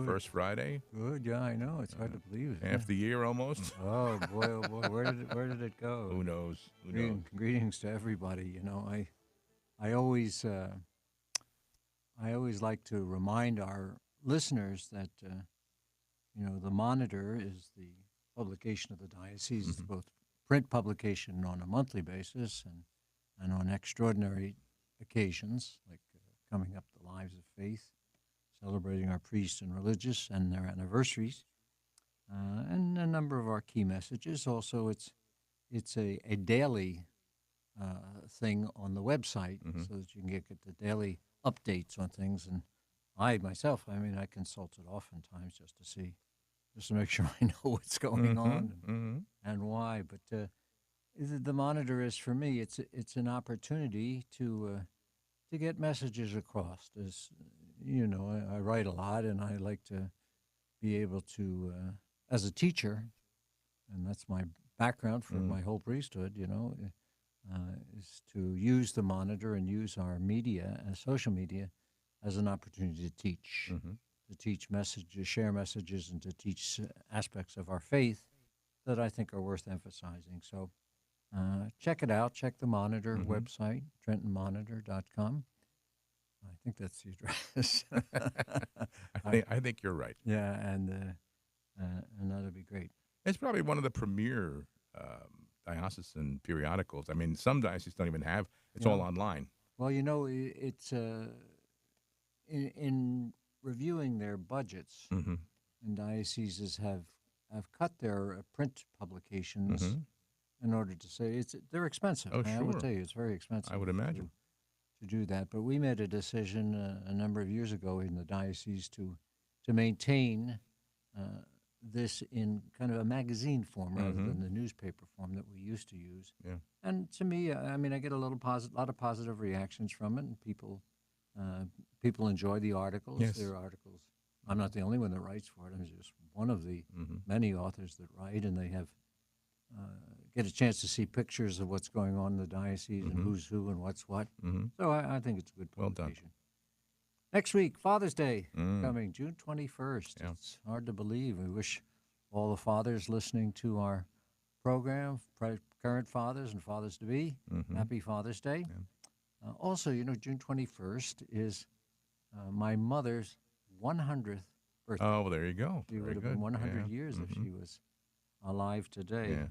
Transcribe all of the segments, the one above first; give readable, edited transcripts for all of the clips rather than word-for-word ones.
first Friday. Good, yeah, I know. It's hard to believe. Half the year almost. Oh boy, where did it go? Who knows? Who knows? Greetings to everybody. I always like to remind our listeners that the Monitor is the publication of the diocese. It's both print publication on a monthly basis and on extraordinary occasions like coming up the Lives of Faith, celebrating our priests and religious and their anniversaries, and a number of our key messages. Also, it's a daily thing on the website so that you can get the daily updates on things. And I myself, I consult it oftentimes just to make sure I know what's going on and why. But the Monitor is, for me, it's an opportunity to get messages across. As you know, I write a lot, and I like to be able to, as a teacher, and that's my background for my whole priesthood, is to use the Monitor and use our media and social media as an opportunity to teach messages, share messages, and to teach aspects of our faith that I think are worth emphasizing. So check it out. Check the Monitor website, TrentonMonitor.com. I think that's the address. I think you're right. Yeah, and that'll be great. It's probably one of the premier diocesan periodicals. I mean, some dioceses don't even have. It's all online. Well, it's in reviewing their budgets, and dioceses have cut their print publications in order to say they're expensive. Oh, sure. I would tell you, it's very expensive. I would imagine to do that. But we made a decision a number of years ago in the diocese to maintain this in kind of a magazine form rather than the newspaper form that we used to use. Yeah. And to me, I get a lot of positive reactions from it, and people enjoy the articles. Yes. There are articles. I'm not the only one that writes for it. I'm just one of the many authors that write, and they have get a chance to see pictures of what's going on in the diocese and who's who and what's what. So I think it's a good publication. Well done. Next week, Father's Day coming, June 21st. Yeah. It's hard to believe. We wish all the fathers listening to our program, current fathers and fathers-to-be, happy Father's Day. Yeah. Also, June 21st is my mother's 100th birthday. Oh, there you go. She would have been 100 years if she was alive today. Yeah.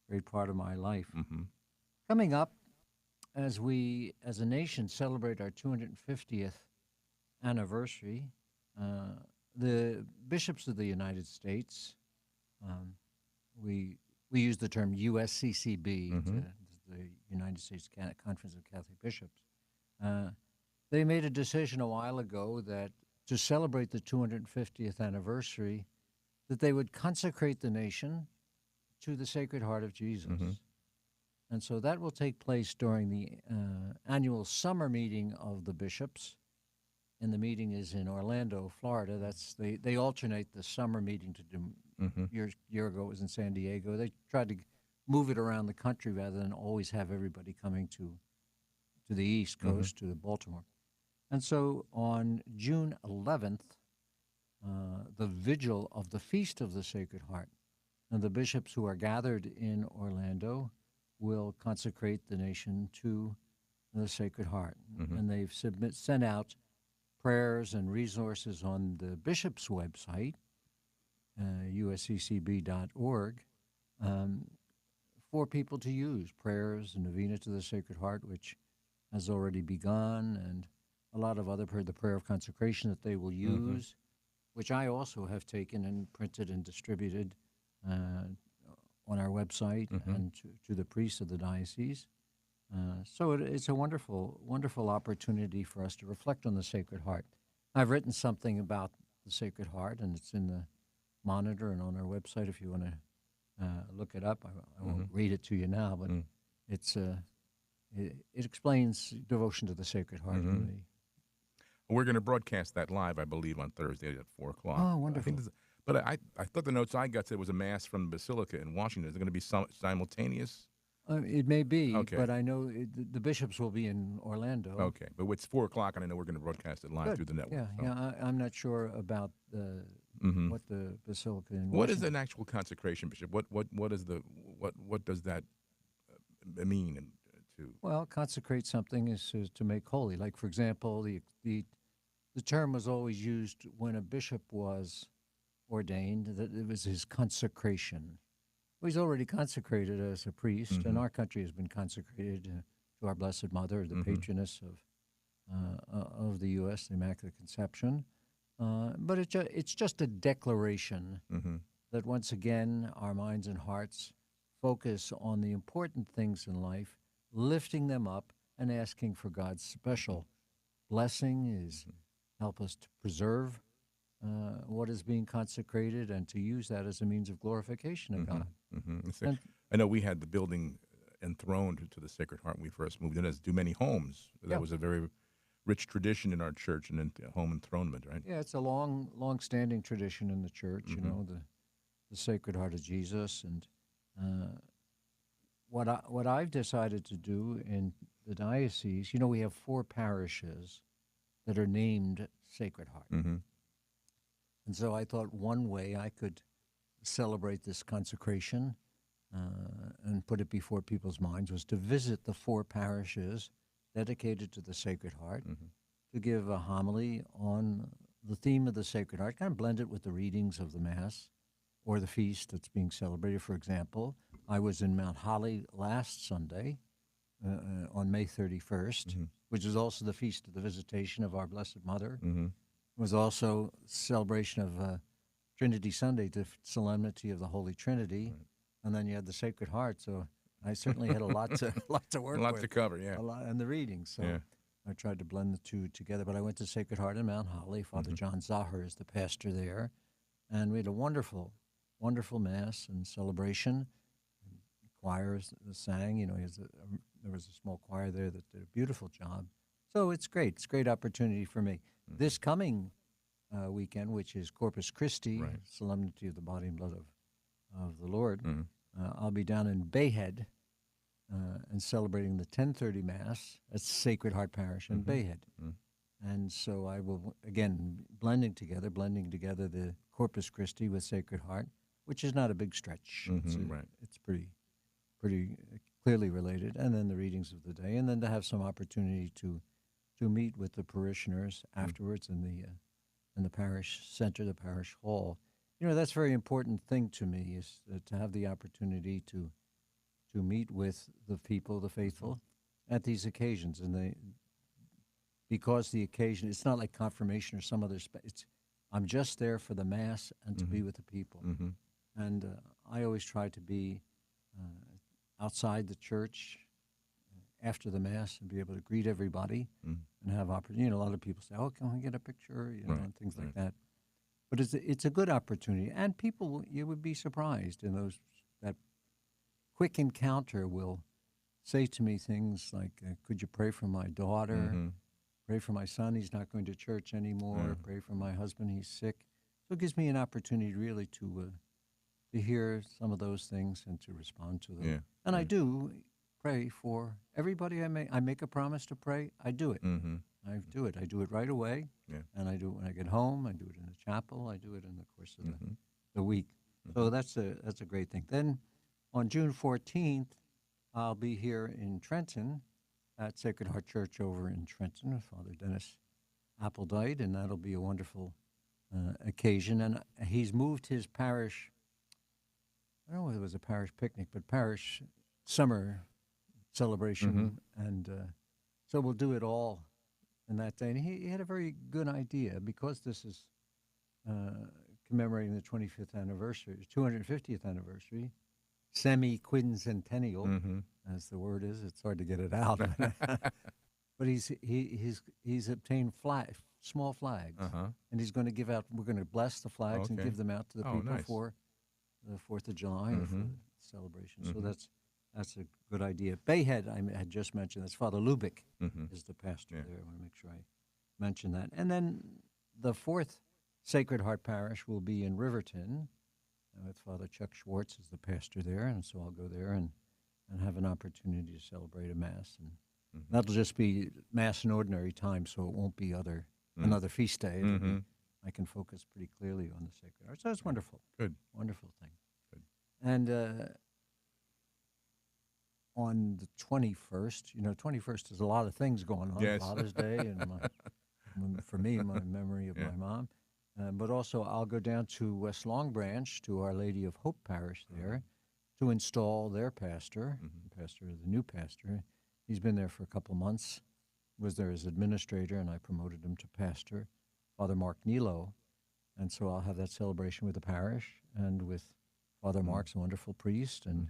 Great part of my life. Coming up, as we, as a nation, celebrate our 250th anniversary, the bishops of the United States, we use the term USCCB, the United States Conference of Catholic Bishops. They made a decision a while ago that to celebrate the 250th anniversary, that they would consecrate the nation to the Sacred Heart of Jesus. And so that will take place during the annual summer meeting of the bishops. And the meeting is in Orlando, Florida. They alternate the summer meeting to do. Year ago it was in San Diego. They tried to move it around the country rather than always have everybody coming to the East Coast, to Baltimore. And so on June 11th, the vigil of the Feast of the Sacred Heart, and the bishops who are gathered in Orlando will consecrate the nation to the Sacred Heart. And they've sent out prayers and resources on the bishop's website, usccb.org, for people to use. Prayers and novena to the Sacred Heart, which has already begun, and a lot of other the prayer of consecration that they will use, which I also have taken and printed and distributed on our website and to the priests of the diocese. So it's a wonderful, wonderful opportunity for us to reflect on the Sacred Heart. I've written something about the Sacred Heart, and it's in the Monitor and on our website if you want to look it up. I won't read it to you now, but it explains devotion to the Sacred Heart. We're going to broadcast that live, I believe, on Thursday at 4 o'clock. Oh, wonderful. But I thought the notes I got said it was a mass from the Basilica in Washington. Is it going to be simultaneous It may be, Okay. but I know the bishops will be in Orlando. Okay, but it's 4 o'clock, and I know we're going to broadcast it live Good. through the network. Yeah, So. yeah. I'm not sure about hmm what the basilica in What is Washington. an actual consecration, Bishop? What is the what does that mean to? Well, consecrate something is to make holy. Like, for example, the term was always used when a bishop was ordained, that it was his consecration. Well, he's already consecrated as a priest, and hmm our country has been consecrated to our Blessed Mother, the hmm patroness of the U.S., the Immaculate Conception. But it's just a declaration hmm that once again our minds and hearts focus on the important things in life, lifting them up and asking for God's special blessing is help us to preserve what is being consecrated and to use that as a means of glorification of God. And I know we had the building enthroned to the Sacred Heart when we first moved in, as do many homes. That yeah, was a very rich tradition in our church and in home enthronement, right? yeah, it's a long-standing tradition in the church. You know, the Sacred Heart of Jesus, and uh, what I've decided to do in the diocese. You know, we have 4 parishes that are named Sacred Heart, hmm and so I thought one way I could celebrate this consecration and put it before people's minds was to visit the 4 parishes dedicated to the Sacred Heart, to give a homily on the theme of the Sacred Heart, kind of blend it with the readings of the Mass or the feast that's being celebrated. For example, I was in Mount Holly last Sunday on May 31st, which is also the feast of the Visitation of our Blessed Mother. It was also celebration of Trinity Sunday, the solemnity of the Holy Trinity, and then you had the Sacred Heart. So I certainly had a lot to A work lot with, to cover, yeah. a lot, and the readings. So Yeah. I tried to blend the two together. But I went to Sacred Heart in Mount Holly. Father John Zahar is the pastor there, and we had a wonderful, wonderful mass and celebration. Choirs sang. You know, there was a small choir there that did a beautiful job. So it's great. It's a great opportunity for me. This coming weekend, which is Corpus Christi, Right. Solemnity of the Body and Blood of the Lord, I'll be down in Bayhead and celebrating the 10:30 Mass at Sacred Heart Parish in Bayhead. And so I will, again, blending together the Corpus Christi with Sacred Heart, which is not a big stretch. Right. It's pretty clearly related, and then the readings of the day, and then to have some opportunity to meet with the parishioners afterwards in the parish center, the parish hall. You know, that's a very important thing to me, is to have the opportunity to meet with the people, the faithful, at these occasions, and because the occasion, it's not like confirmation or some other. I'm just there for the Mass and to be with the people, and I always try to be outside the church after the Mass and be able to greet everybody and have opportunity. You know, a lot of people say, "Oh, can we get a picture?" You know, and things like that. But it's a good opportunity, and people, you would be surprised in that quick encounter will say to me things like, "Could you pray for my daughter? Pray for my son. He's not going to church anymore. Pray for my husband. He's sick." So it gives me an opportunity really to hear some of those things and to respond to them. Yeah. And I do pray for everybody. I make a promise to pray. I do it. I do it. I do it right away. Yeah. And I do it when I get home. I do it in the chapel. I do it in the course of the week. So that's a great thing. Then on June 14th, I'll be here in Trenton at Sacred Heart Church over in Trenton with Father Dennis Appledight, and that'll be a wonderful occasion. And he's moved his parish. I don't know whether it was a parish picnic, but parish summer celebration, and so we'll do it all in that day. And he had a very good idea, because this is commemorating the 25th anniversary, 250th anniversary, semi-quincentennial, as the word is. It's hard to get it out, but he's obtained small flags, and he's going to give out. We're going to bless the flags and give them out to the people nice. For the 4th of July or for the celebration. So that's a good idea. Bayhead, I had just mentioned, that's Father Lubick is the pastor there. I want to make sure I mention that. And then the 4th Sacred Heart Parish will be in Riverton with Father Chuck Schwartz is the pastor there, and so I'll go there and and have an opportunity to celebrate a Mass. And Mm-hmm. that'll just be Mass in ordinary time, so it won't be another feast day. It'll Mm-hmm. be, I can focus pretty clearly on the Sacred Heart. So it's wonderful. Good. Wonderful thing. Good. And on the 21st, 21st is a lot of things going on. Yes. Father's Day, and for me, my memory of Yeah. my mom. But also, I'll go down to West Long Branch to Our Lady of Hope Parish there to install their pastor, the new pastor. He's been there for a couple months, was there as administrator, and I promoted him to pastor, Father Mark Nilo. And so I'll have that celebration with the parish and with Father Mark's a wonderful priest. And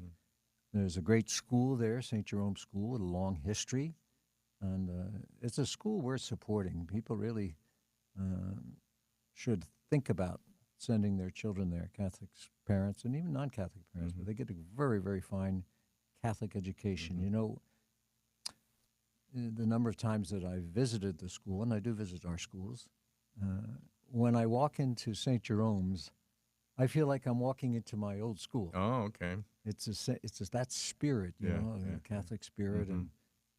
there's a great school there, St. Jerome School, with a long history. And it's a school worth supporting. People really should think about sending their children there, Catholic parents and even non-Catholic parents, but they get a very, very fine Catholic education. The number of times that I've visited the school, and I do visit our schools, when I walk into St. Jerome's, I feel like I'm walking into my old school. Oh, okay. It's that spirit, the Catholic spirit and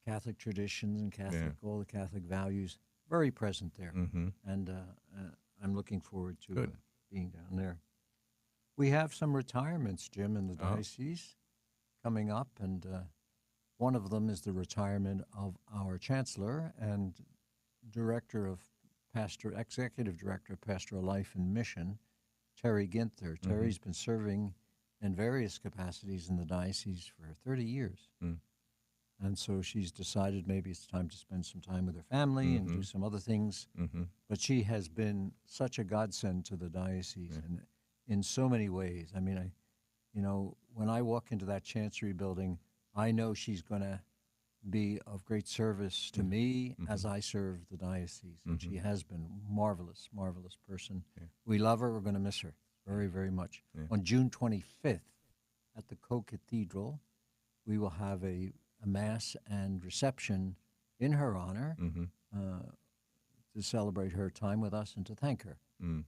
Catholic traditions and all the Catholic values, very present there. And I'm looking forward to being down there. We have some retirements, Jim, in the diocese coming up, and one of them is the retirement of our chancellor and executive director of Pastoral Life and Mission, Terry Ginther. Terry's been serving in various capacities in the diocese for 30 years. And so she's decided maybe it's time to spend some time with her family and do some other things. But she has been such a godsend to the diocese and in so many ways. I mean, when I walk into that chancery building, I know she's going to be of great service to me as I serve the diocese. And she has been a marvelous, marvelous person. We love her. We're going to miss her very, very much. On June 25th at the Co-Cathedral, we will have a Mass and reception in her honor to celebrate her time with us and to thank her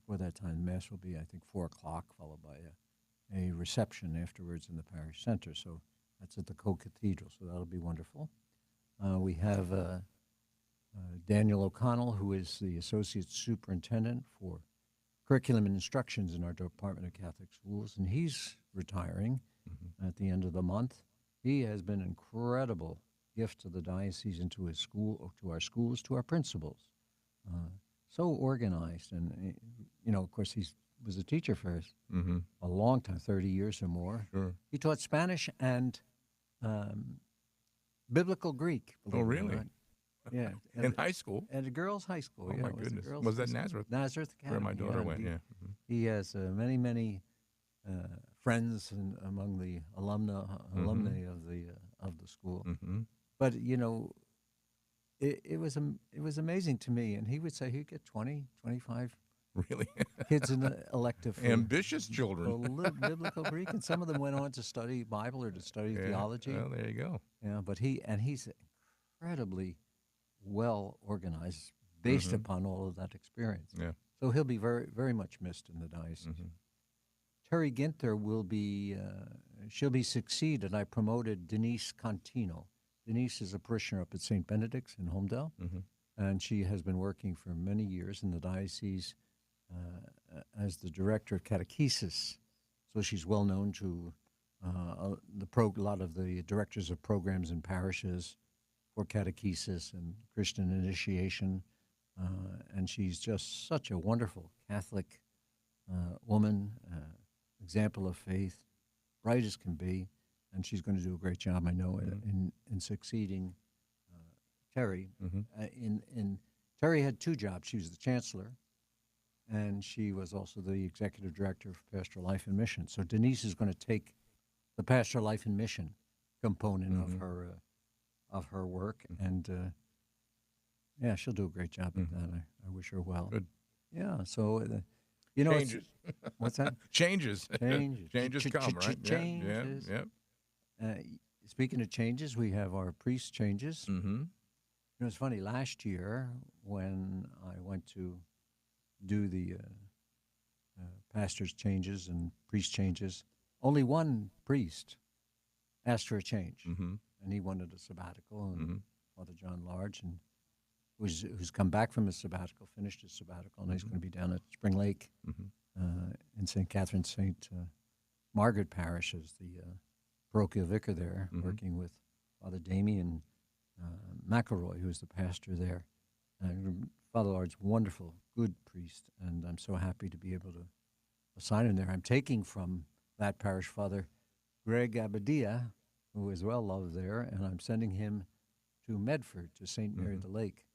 for that time. The Mass will be, I think, 4 o'clock, followed by a reception afterwards in the parish center. So that's at the Co-Cathedral, so that'll be wonderful. We have Daniel O'Connell, who is the Associate Superintendent for Curriculum and Instructions in our Department of Catholic Schools, and he's retiring at the end of the month. He has been an incredible gift to the diocese and to his school, to our schools, to our principals. So organized, and of course, he was a teacher for us a long time, 30 years or more. Sure. He taught Spanish and Biblical Greek. Oh, really? Yeah. In high school? At a girls' high school. Oh, yeah, my it goodness. girls' Was high that school. Nazareth? Nazareth Academy. Where my daughter went, yeah. He has many, many friends among the alumni of the school. But it was amazing to me. And he would say he'd get 20, 25 Really? kids in the elective. Ambitious children. Biblical Greek, and some of them went on to study Bible or to study theology. Well, there you go. Yeah, but he's incredibly well organized based upon all of that experience. Yeah. So he'll be very, very much missed in the diocese. Terry Ginther will be, she'll be succeeded. I promoted Denise Contino. Denise is a parishioner up at St. Benedict's in Homedale, and she has been working for many years in the diocese as the director of catechesis. So she's well known to a lot of the directors of programs in parishes for catechesis and Christian initiation. And she's just such a wonderful Catholic woman, example of faith, bright as can be. And she's going to do a great job, I know, in succeeding Terry. Terry had 2 jobs. She was the chancellor, and she was also the executive director of Pastoral Life and Mission. So Denise is going to take the Pastoral Life and Mission component of her work, and she'll do a great job at that. I wish her well. Good. Yeah. So changes. What's that? Changes. Changes. Changes come, right? Changes. Yep. Speaking of changes, we have our priest changes. It's funny. Last year, when I went to do the pastor's changes and priest changes, only one priest asked for a change, Mm-hmm. and he wanted a sabbatical. And Mm-hmm. Father John Large, and who's come back from his sabbatical, finished his sabbatical, and he's Mm-hmm. going to be down at Spring Lake Mm-hmm. in St. Catherine St. Margaret Parish as the parochial vicar there, Mm-hmm. working with Father Damien McElroy, who's the pastor there. And Father Large, wonderful, good priest, and I'm so happy to be able to assign him there. I'm taking from that parish Father Greg Abadia, who is well loved there, and I'm sending him to Medford, to St. Mary Mm-hmm. the Lake,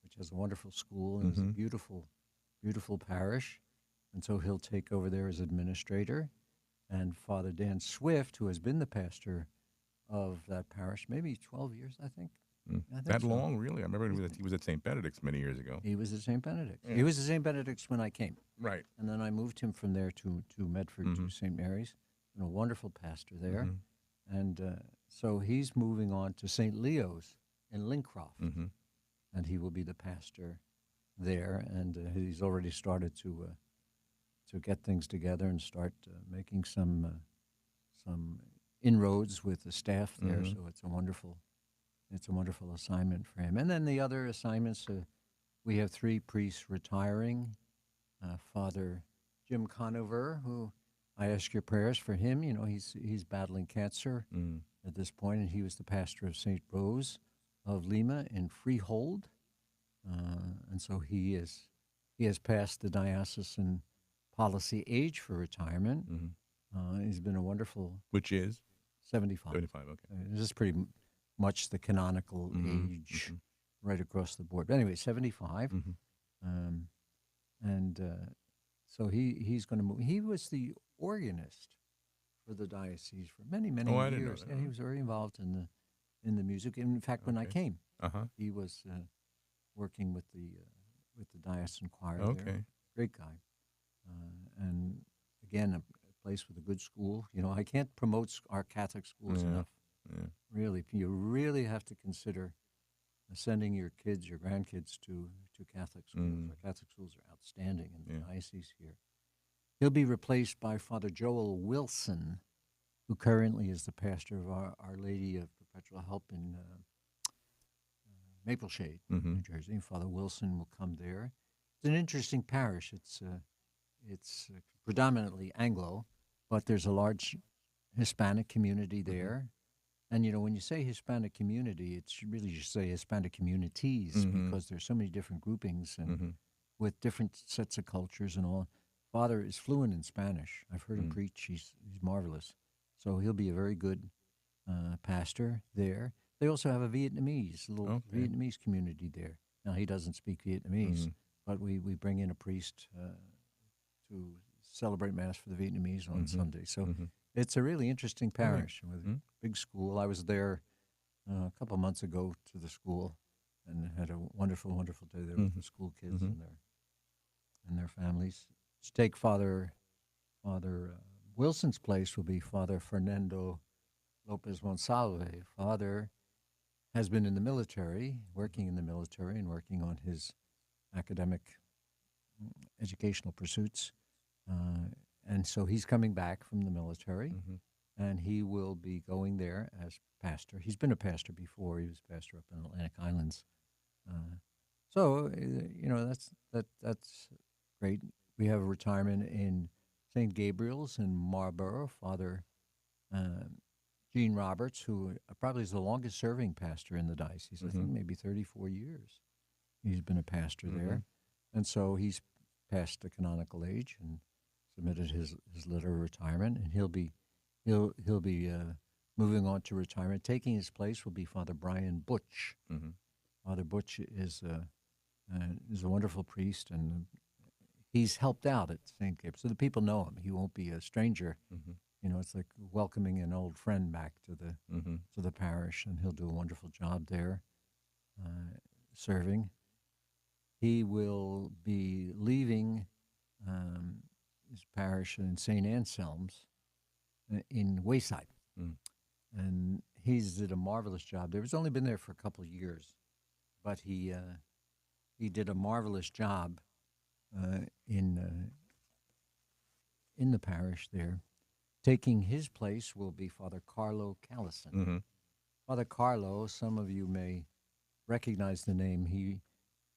which has a wonderful school and is a Mm-hmm. beautiful, beautiful parish. And so he'll take over there as administrator. And Father Dan Swift, who has been the pastor of that parish, maybe 12 years, I think. I think That so. long, really? I remember he was at St. Benedict's many years ago. He was at St. Benedict's. Yeah. He was at St. Benedict's when I came. Right. And then I moved him from there to Medford, Mm-hmm. to St. Mary's, and a wonderful pastor there. Mm-hmm. And so he's moving on to St. Leo's in Lincroft, Mm-hmm. and he will be the pastor there. And he's already started to get things together and start making some inroads with the staff there. Mm-hmm. So it's a wonderful assignment for him. And then the other assignments, we have 3 priests retiring. Father Jim Conover, who I ask your prayers for him. You know, he's battling cancer Mm-hmm. at this point, and he was the pastor of St. Rose of Lima in Freehold. And so he has passed the diocesan policy age for retirement. Mm-hmm. He's been a wonderful Which is 75. 75. Okay. This is pretty much the canonical Mm-hmm. age Mm-hmm. right across the board. But anyway, 75. Mm-hmm. And so he's going to move. He was the organist for the diocese for many, many Oh, I didn't know years. that. Yeah, he was very involved in the music. In fact, when I Okay. came, Uh-huh. he was working with the diocesan choir Okay. there. Great guy. And again, a place with a good school. You know, I can't promote our Catholic schools Yeah. enough. Yeah. Really, you really have to consider sending your kids, your grandkids to Catholic schools. Mm. Our Catholic schools are outstanding in the Yeah. diocese here. He'll be replaced by Father Joel Wilson, who currently is the pastor of Our Lady of Perpetual Help in Mapleshade, Mm-hmm. New Jersey. Father Wilson will come there. It's an interesting parish. It's predominantly Anglo, but there's a large Hispanic community there. And, you know, when you say Hispanic community, it's really just say Hispanic communities Mhm. because there's so many different groupings and Mm-hmm. with different sets of cultures and all. Father is fluent in Spanish. I've heard him Mm. preach. He's marvelous. So he'll be a very good pastor there. They also have a Vietnamese, little Okay. Vietnamese community there. Now, he doesn't speak Vietnamese, Mhm. but we bring in a priest to celebrate Mass for the Vietnamese on Mhm. Sunday. So Mm-hmm. it's a really interesting All right. parish with a Mhm. big school. I was there a couple months ago to the school and had a wonderful, wonderful day there with Mhm. the school kids Mhm. and their families. To take Father Wilson's place will be Father Fernando Lopez Monsalve. Father has been in the military, working in the military and working on his academic educational pursuits. And so he's coming back from the military, Mm-hmm. and he will be going there as pastor. He's been a pastor before. He was pastor up in Atlantic Islands. You know, that's great. We have a retirement in St. Gabriel's in Marlborough. Father Gene Roberts, who probably is the longest serving pastor in the diocese. I think maybe 34 years he's been a pastor there. And so he's past the canonical age and submitted his letter of retirement, and he'll be moving on to retirement. Taking his place will be Father Brian Butch. Mm-hmm. Father Butch is a wonderful priest, and he's helped out at St. Gabriel, so the people know him. He won't be a stranger. Mm-hmm. You know, it's like welcoming an old friend back to Mm-hmm. the parish, and he'll do a wonderful job there, serving. He will be leaving his parish in St. Anselm's in Wayside. Mm. And he's did a marvelous job there. He's only been there for a couple of years, but he did a marvelous job in the parish there. Taking his place will be Father Carlo Callison. Mm-hmm. Father Carlo, some of you may recognize the name.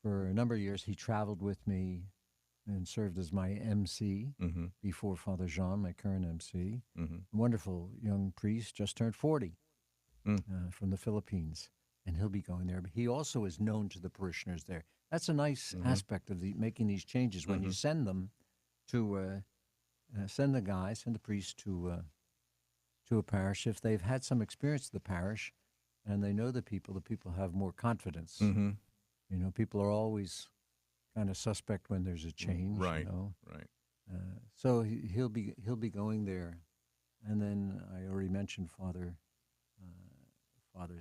For a number of years, he traveled with me and served as my MC Mm-hmm. before Father Jean, my current MC. Mm-hmm. A wonderful young priest, just turned 40, Mm. from the Philippines, and he'll be going there. But he also is known to the parishioners there. That's a nice Mm-hmm. aspect of making these changes. When you send them to send the priest to a parish, if they've had some experience of the parish and they know the people have more confidence. Mm-hmm. You know, people are always kind of suspect when there's a change. Right. You know, Right. so he'll be going there, and then I already mentioned Father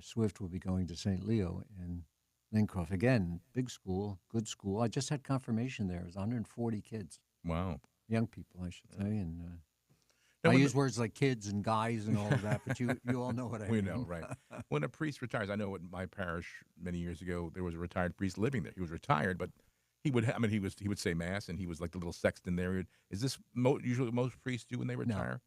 Swift will be going to St. Leo in Lincroft. Again, big school, good school. I just had confirmation there. It was 140 kids, Wow. young people, I should say, and. Now, I when use words like kids and guys and all of that, but you all know what I we mean. know, right? When a priest retires, I know at my parish many years ago there was a retired priest living there. He was retired, but he would. He would say mass, and he was like the little sexton there. Is this usually what most priests do when they No, retire?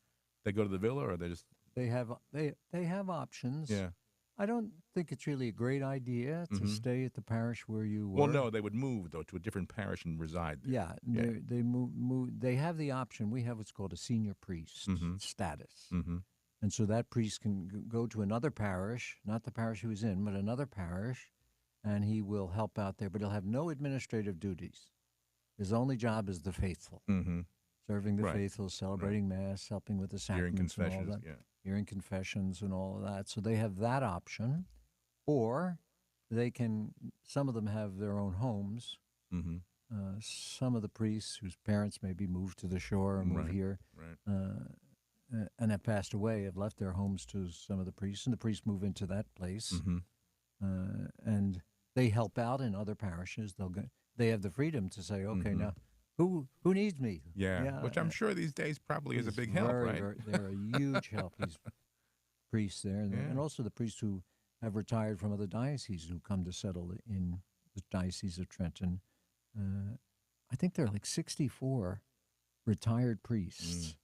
They go to the villa, or they just they have options. yeah. I don't think it's really a great idea to Mm-hmm. stay at the parish where you were. Well, no, they would move though to a different parish and reside there. Yeah, Yeah. they move. They have the option. We have what's called a senior priest Mm-hmm. status, Mm-hmm. and so that priest can go to another parish, not the parish he was in, but another parish, and he will help out there. But he'll have no administrative duties. His only job is the faithful. Mm-hmm. Serving the Right. faithful, celebrating Mass, helping with the Hearing sacraments and all confessions. that, Yeah. hearing confessions and all of that. So they have that option. Or some of them have their own homes. Mm-hmm. Some of the priests whose parents maybe moved to the shore or move Right. here Right. and have passed away have left their homes to some of the priests, and the priests move into that place. Mm-hmm. And they help out in other parishes. They have the freedom to say, okay, Mm-hmm. now who needs me? Yeah. Yeah, Which I'm sure these days probably is a He's big help, right? they're a huge help. These priests there, and, Yeah. and also the priests who have retired from other dioceses who come to settle in the Diocese of Trenton. I think there are like 64 retired priests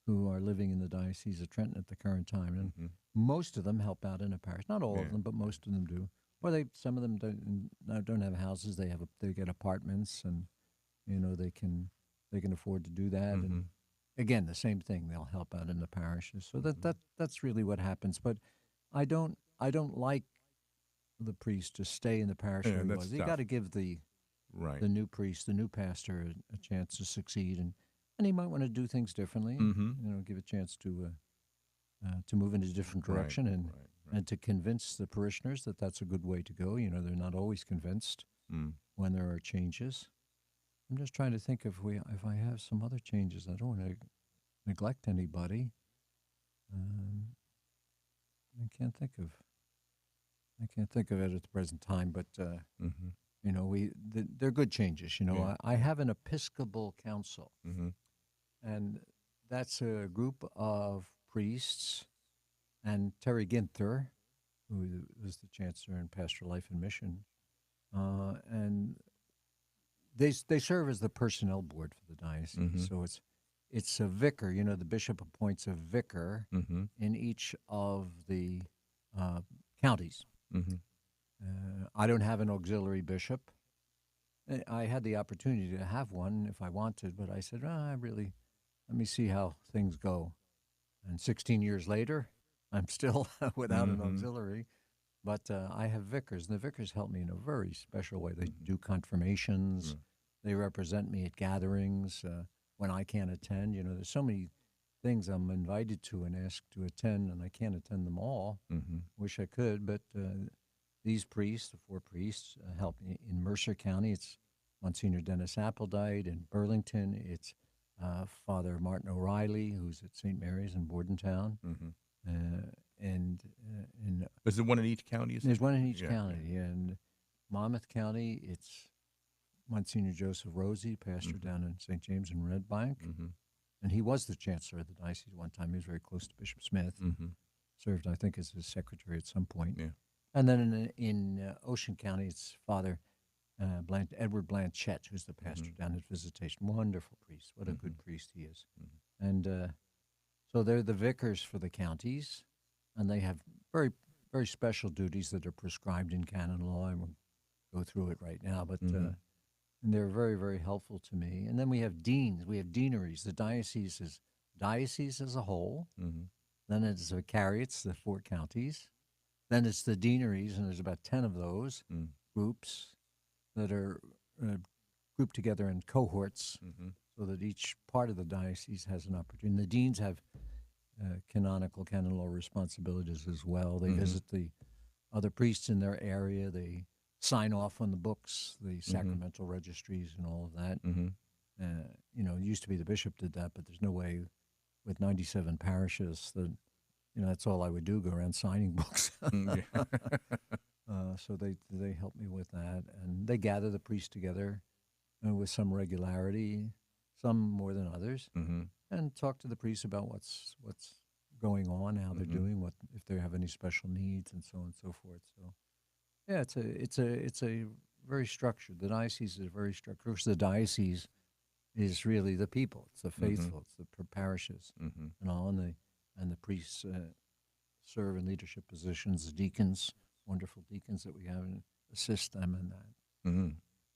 who are living in the Diocese of Trenton at the current time, and Mm-hmm. most of them help out in a parish. Not all Yeah. of them, but most of them do. Or some of them don't have houses. They get apartments, and they can afford to do that. Mm-hmm. And again, the same thing. They'll help out in the parishes. So that's really what happens. But I don't like the priest to stay in the parish Yeah, where he that's was. You tough. got to give the Right. new priest, the new pastor, a chance to succeed, and he might want to do things differently. Mm-hmm. Give a chance to move in a different direction, Right. and Right. Right. and to convince the parishioners that that's a good way to go. They're not always convinced Mm. when there are changes. I'm just trying to think if I have some other changes. I don't want to neglect anybody. I can't think of it at the present time, but Mm-hmm. they're good changes. Yeah. I have an Episcopal Council, Mm-hmm. and that's a group of priests, and Terry Ginther, who was the chancellor in Pastoral Life and Mission, and they serve as the personnel board for the diocese. Mhm. So it's a vicar. The bishop appoints a vicar Mm-hmm. in each of the counties. Mm-hmm. I don't have an auxiliary bishop. I had the opportunity to have one if I wanted, but I said, let me see how things go. And 16 years later, I'm still without an Mhm. auxiliary. But I have vicars, and the vicars help me in a very special way. They do confirmations. Mm. They represent me at gatherings when I can't attend. There's so many things I'm invited to and asked to attend, and I can't attend them all. Mm-hmm. Wish I could, but these priests, the four priests, help me. In Mercer County, it's Monsignor Dennis Appledight. In Burlington, it's Father Martin O'Reilly, who's at St. Mary's in Bordentown. Mm-hmm. And in Is there one in each county? You said? There's one in each Yeah, county. In Monmouth County, it's Monsignor Joseph Rosie, pastor down in St. James in Red Bank. Mm-hmm. And he was the chancellor of the diocese one time. He was very close to Bishop Smith. Mm-hmm. Served, I think, as his secretary at some point. Yeah. And then in Ocean County, it's Father Edward Blanchett, who's the pastor down at Visitation. Wonderful priest. What a good priest he is. Mm-hmm. And So they're the vicars for the counties, and they have very, very special duties that are prescribed in canon law. I won't go through it right now, but Mm-hmm. and they're very, very helpful to me. And then we have deans, we have deaneries. The diocese is diocese as a whole. Mm-hmm. Then it's vicariates, the 4 counties. Then it's the deaneries, and there's about 10 of those groups that are uh, grouped together in cohorts Mm-hmm. so that each part of the diocese has an opportunity. The deans have canonical canon law responsibilities as well. They Mm-hmm. visit the other priests in their area. They sign off on the books, the Mm-hmm. sacramental registries, and all of that. Mm-hmm. It used to be the bishop did that, but there's no way with 97 parishes that that's all I would do, go around signing books. Mm, yeah. So they help me with that, and they gather the priests together with some regularity, some more than others, Mm-hmm. and talk to the priests about what's going on, how they're Mm-hmm. doing, what if they have any special needs, and so on and so forth. So yeah, it's a very structured. The diocese is very structured. Of course, the diocese is really the people. It's the Mm-hmm. faithful. It's the parishes Mm-hmm. and all, and the priests serve in leadership positions. The deacons, wonderful deacons that we have, and assist them in that. Mm-hmm.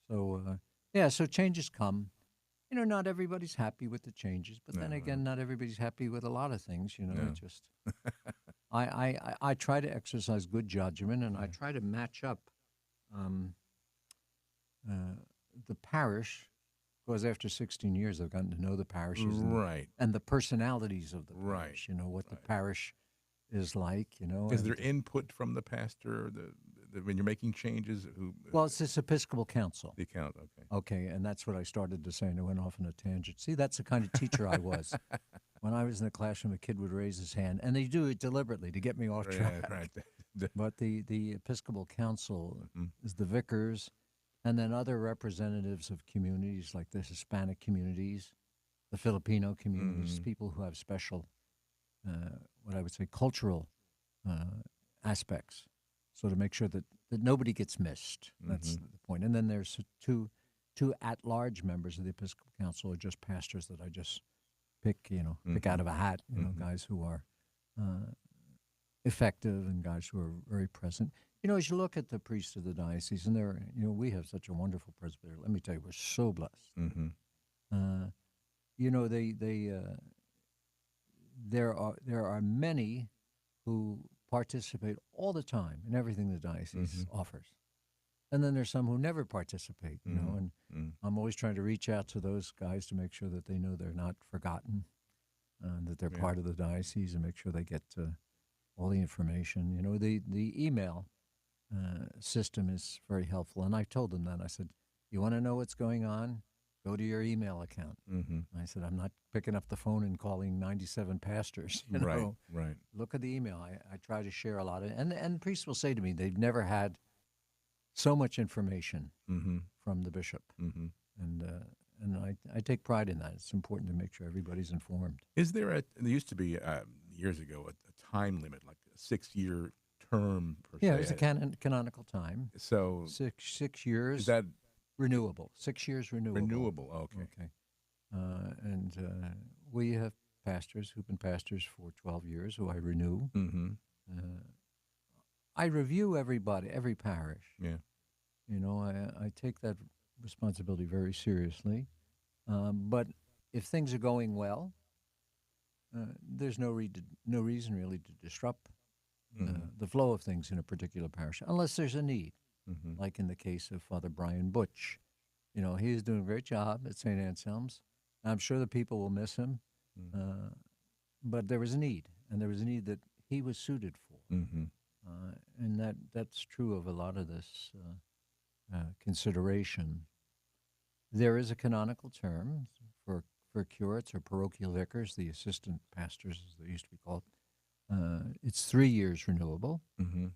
So yeah, so changes come. Not everybody's happy with the changes, but No, then no. again, not everybody's happy with a lot of things. No. It just I try to exercise good judgment, and I Yeah. try to match up um, uh, the parish, because after 16 years, I've gotten to know the parishes Right. and the personalities of the Right. parish. What the Right. parish is like. Is there And input from the pastor when you're making changes? well, it's this Episcopal Council. The account? Okay. Okay, and that's what I started to say, and I went off on a tangent. See, that's the kind of teacher I was. When I was in the classroom, a kid would raise his hand, and they do it deliberately to get me off Yeah. track. Right. But the Episcopal Council Mhm. is the vicars, and then other representatives of communities like the Hispanic communities, the Filipino communities, Mhm. people who have special, what I would say, cultural aspects. So to make sure that nobody gets missed. That's Mhm. the point. And then there's two at-large members of the Episcopal Council, or just pastors that I just pick out Mhm. of a hat. Mhm. Guys who are uh, effective and guys who are very present. As you look at the priests of the diocese, and we have such a wonderful presbytery. Let me tell you, we're so blessed. Mhm. Uh, there are many who participate all the time in everything the diocese Mhm. offers. And then there's some who never participate, Mhm. and Mhm. I'm always trying to reach out to those guys to make sure that they know they're not forgotten, that they're Yeah. part of the diocese, and make sure they get all the information. The email system is very helpful. And I told them that. I said, you want to know what's going on? Go to your email account. Mhm. I said, I'm not picking up the phone and calling 97 pastors. Right. Right. Look at the email. I try to share a lot of, and priests will say to me they've never had so much information Mhm. from the bishop, Mhm. and I take pride in that. It's important to make sure everybody's informed. Is there there used to be years ago a time limit, like a 6-year term per Yeah, se? it's a canonical time. So Six is years that renewable. 6 years renewable. renewable? Okay. Okay. And we have pastors who've been pastors for 12 years who I renew. Mhm. Uh, I review every parish. Yeah. I take that responsibility very seriously. But if things are going well, there's no reason really to disrupt Mhm. the flow of things in a particular parish, unless there's a need, Mhm. like in the case of Father Brian Butch. He is doing a great job at St. Anselm's. I'm sure the people will miss him, Mhm. but there was a need, and there was a need that he was suited for. Mhm. And that's true of a lot of this consideration. There is a canonical term for curates or parochial vicars, the assistant pastors, as they used to be called. It's 3 years renewable. Mhm.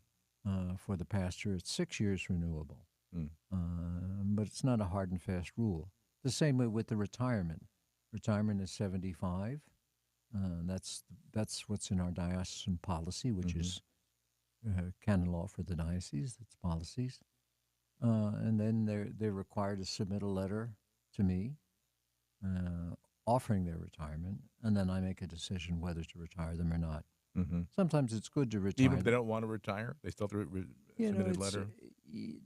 For the pastor, it's 6 years renewable. Mm. But it's not a hard and fast rule. The same way with the retirement. Retirement is 75. That's what's in our diocesan policy, which Mhm. is canon law for the diocese. That's policies. And then they're required to submit a letter to me, offering their retirement, and then I make a decision whether to retire them or not. Hmm. Sometimes it's good to Even retire if they them. don't want to retire, they still have to You know, submit a it's letter. y-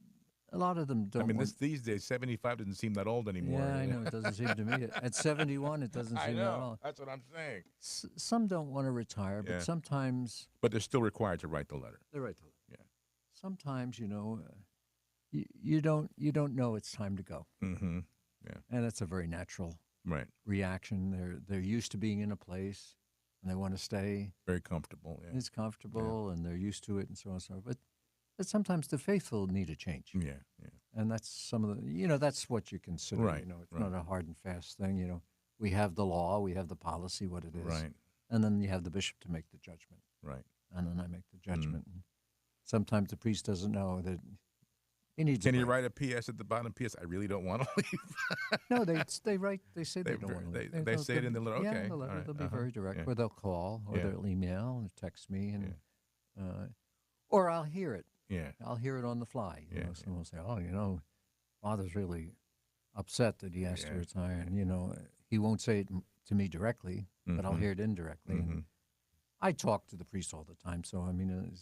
a lot of them I don't mean, want. these days, 75 doesn't seem that old Yeah, anymore. I know it doesn't seem to me at 71 it doesn't I seem that know. long. That's what I'm saying. Some don't want to retire, but Yeah. sometimes But they're still required to write the letter. they're right. Yeah. Sometimes you don't know it's time to go, Mm-hmm. Yeah. and that's a very natural Right. reaction. They're used to being in a place, and they want to stay. Very comfortable. Yeah. It's comfortable, and they're used to it, and so on and so on. But sometimes the faithful need a change, Yeah. Yeah. and that's some of the that's what you consider. Right, It's right. not a hard and fast thing. We have the law, we have the policy, what it is, Right. and then you have the bishop to make the judgment, Right. and then I make the Mm. judgment. And sometimes the priest doesn't know that he needs. Can a you break. write a PS at the bottom? PS. I really don't want to leave. No, they write. They say they, They don't want to. they say it in the letter. Yeah, Okay. in the All letter right. they'll be Uh-huh. very direct, Yeah. or they'll call, or Yeah. they'll email, or text me, and Yeah. or I'll hear it. Yeah. I'll hear it on the fly. Yeah. Someone will say, "Oh, Father's really upset that he has to Yeah. retire," and he won't say it to me directly, but I'll Mhm. hear it indirectly. Mhm. And I talk to the priest all the time, so I mean,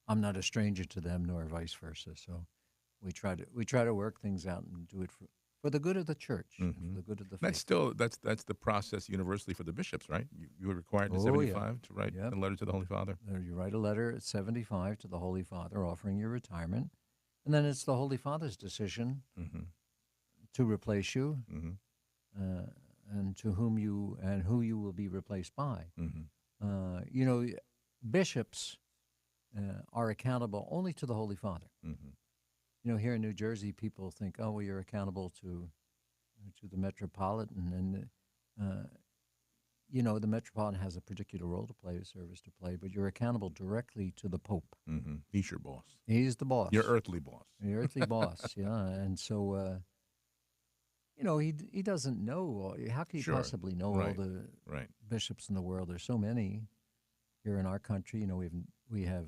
I'm not a stranger to them, nor vice versa. So we try to work things out and do it for the good of the church, and for Mhm. the good of the That's faith. still that's the process universally for the bishops, right? You were required at Oh, yeah. 75 to write Yep. a letter to the Holy Father. You write a letter at 75 to the Holy Father offering your retirement, and then it's the Holy Father's decision Mm-hmm. to replace you, Mm-hmm. uh, and who you will be replaced by. Mm-hmm. Bishops are accountable only to the Holy Father. Mm-hmm. Here in New Jersey, people think, oh, well, you're accountable to the metropolitan, and the metropolitan has a particular role to play, a service to play, but you're accountable directly to the Pope. Mm-hmm. He's your boss. He's the boss. Your earthly boss. The earthly boss, yeah. And so, he doesn't know. How can he Sure. possibly know Right. all the Right. bishops in the world? There's so many here in our country. We have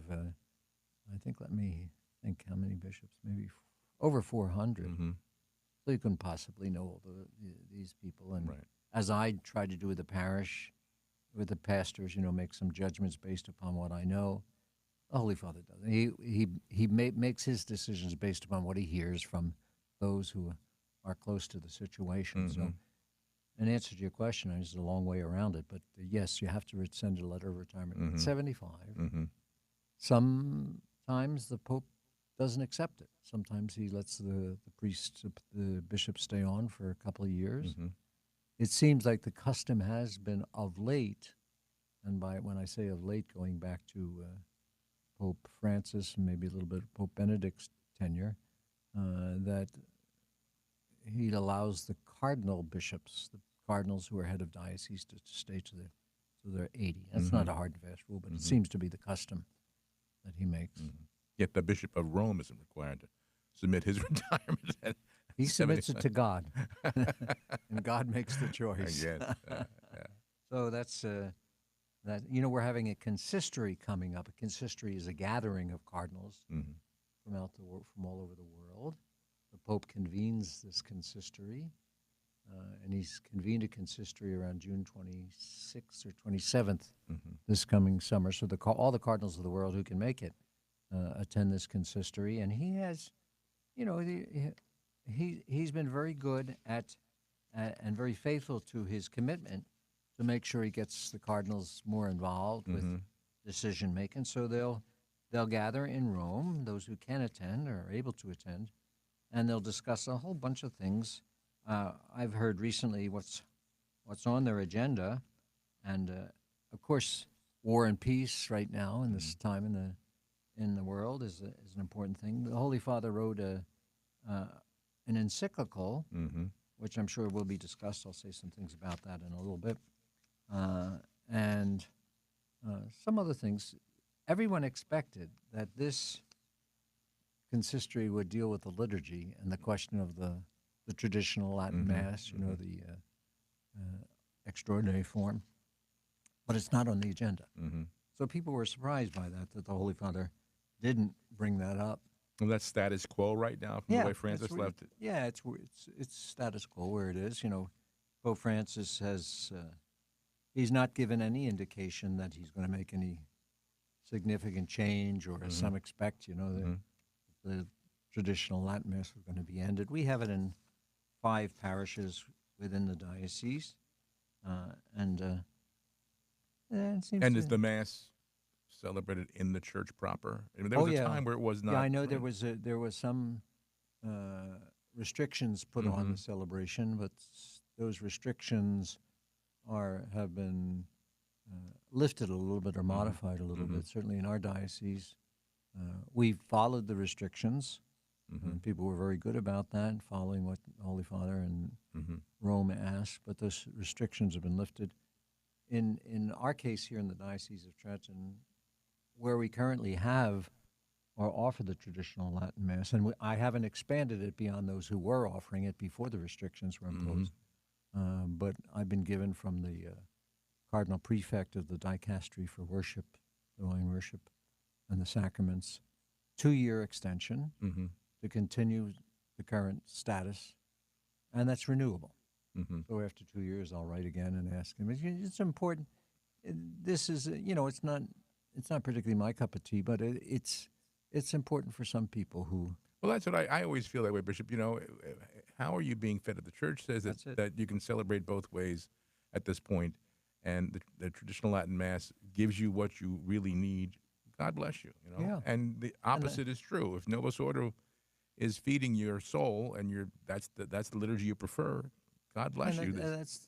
I think, let me think how many bishops, maybe over 400. Mm-hmm. So you couldn't possibly know all these people. And Right. as I try to do with the parish, with the pastors, make some judgments based upon what I know. The Holy Father doesn't. Makes his decisions based upon what he hears from those who are close to the situation. Mm-hmm. So, in answer to your question, there's a long way around it, but yes, you have to send a letter of retirement Mhm. at 75. Mm-hmm. Sometimes the Pope doesn't accept it. Sometimes he lets the priest, the bishop, stay on for a couple of years. Mm-hmm. It seems like the custom has been of late, and when I say of late, going back to Pope Francis and maybe a little bit of Pope Benedict's tenure, that he allows the cardinal bishops, the cardinals who are head of diocese, to stay to their 80. That's Mm-hmm. not a hard and fast rule, but Mhm. it seems to be the custom that he makes. Mm-hmm. Yet the Bishop of Rome isn't required to submit his retirement. At He submits it 75. to God, and God makes the I choice. guess. Yeah. So that's that. We're having a consistory coming up. A consistory is a gathering of cardinals Mm-hmm. from all over the world. The Pope convenes this consistory, and he's convened a consistory around June 26th or 27th Mm-hmm. this coming summer. So all the cardinals of the world who can make it attend this consistory, and he has, he's been very good at and very faithful to his commitment to make sure he gets the cardinals more involved with Mm-hmm. decision making. So they'll gather in Rome, those who can attend or are able to attend, and they'll discuss a whole bunch of things. I've heard recently what's on their agenda, and of course, war and peace right now in this time in the world is an important thing. The Holy Father wrote an encyclical, Mm-hmm. which I'm sure will be discussed. I'll say some things about that in a little bit, and some other things. Everyone expected that this consistory would deal with the liturgy and the question of the traditional Latin Mhm, Mass, the extraordinary form, but it's not on the agenda. Mm-hmm. So people were surprised by that the Holy Father didn't bring that up. Well, that's status quo right now from the way it's Francis where- left it. Yeah, it's status quo where it is. Pope Francis has he's not given any indication that he's going to make any significant change, or as Hmm. some expect, Hmm. the traditional Latin Mass is going to be ended. We have it in 5 parishes within the diocese, and it seems And is to. the Mass celebrated in the church proper? I mean, there Oh was a yeah, time where it was yeah. not, I know right? there was some uh, restrictions put on Hmm. the celebration, but those restrictions have been lifted a little bit or Hmm. modified a little Hmm. bit. Certainly in our diocese, we followed the restrictions, Hmm. and people were very good about that, following what the Holy Father and Hmm. Rome asked. But those restrictions have been lifted. In our case here in the Diocese of Trenton, where we currently have or offer the traditional Latin Mass, and I haven't expanded it beyond those who were offering it before the restrictions were Hmm. imposed. But I've been given from the Cardinal Prefect of the Dicastery for Worship, Divine Worship, and the Sacraments, 2-year extension Hmm. to continue the current status, and that's renewable. Hmm. So after 2 years, I'll write again and ask him. It's important. This is, it's not particularly my cup of tea, but it's important for some people who. Well, that's what I always feel that way, Bishop. How are you being fed? The church says That's it. that you can celebrate both ways at this point, and the traditional Latin Mass gives you what you really need. God bless you, Yeah, and the and opposite is true. If Novus Ordo is feeding your soul, and that's the liturgy you prefer, God and bless you.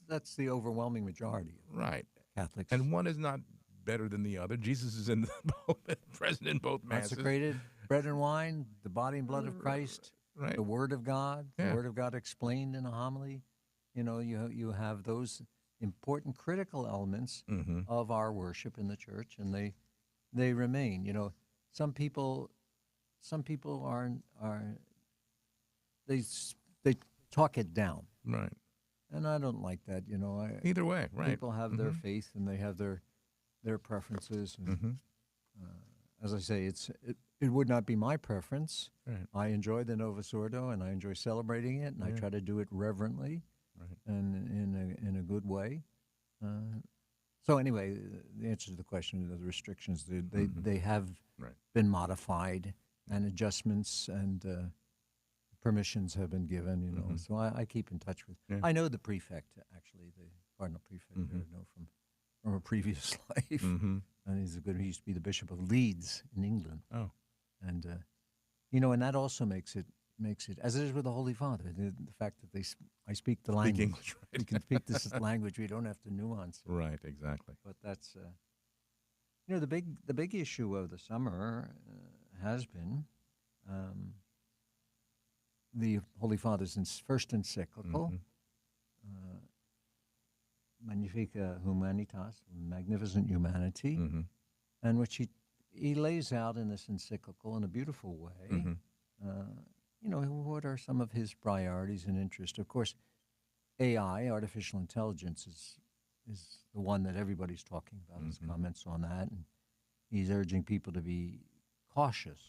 that's the overwhelming majority Right, of Catholics. and one is not better than the other. Jesus is in both, present in both masses. Consecrated bread and wine, the body and blood of Christ, Right? the Yeah. Word of God explained in a homily. You have those important critical elements Mm-hmm. of our worship in the church, and they remain. Some people are they talk it down, Right. and I don't like that. Either way. Right. People have their Mm-hmm. faith and they have their preferences, and Mm-hmm. as I say, it would not be my preference. Right. I enjoy the Novus Ordo, and I enjoy celebrating it, and I Yeah. try to do it reverently Right. and in a good way. Uh, so anyway, the answer to the question of the restrictions, Mm-hmm. they have Right. been modified, Yeah. and adjustments and permissions have been given. Mm-hmm. So I keep in touch with. Yeah. I know the prefect, actually, the cardinal prefect. Mm-hmm. I know from a previous life, Mm-hmm. and he used to be the bishop of Leeds in England, Oh. and and that also makes it as it is with the Holy Father. The fact that I speak the Speak language. English. We Right. can speak this language. We don't have to nuance it. Right. Exactly. But that's the big issue of the summer has been um, the Holy Father's first encyclical, Mm-hmm. uh, Magnifica Humanitas, Magnificent Humanity, Mm-hmm. and which he lays out in this encyclical in a beautiful way. Mm-hmm. Uh, what are some of his priorities and interests? Of course, AI, artificial intelligence, is the one that everybody's talking about. His Mm-hmm. comments on that, and he's urging people to be cautious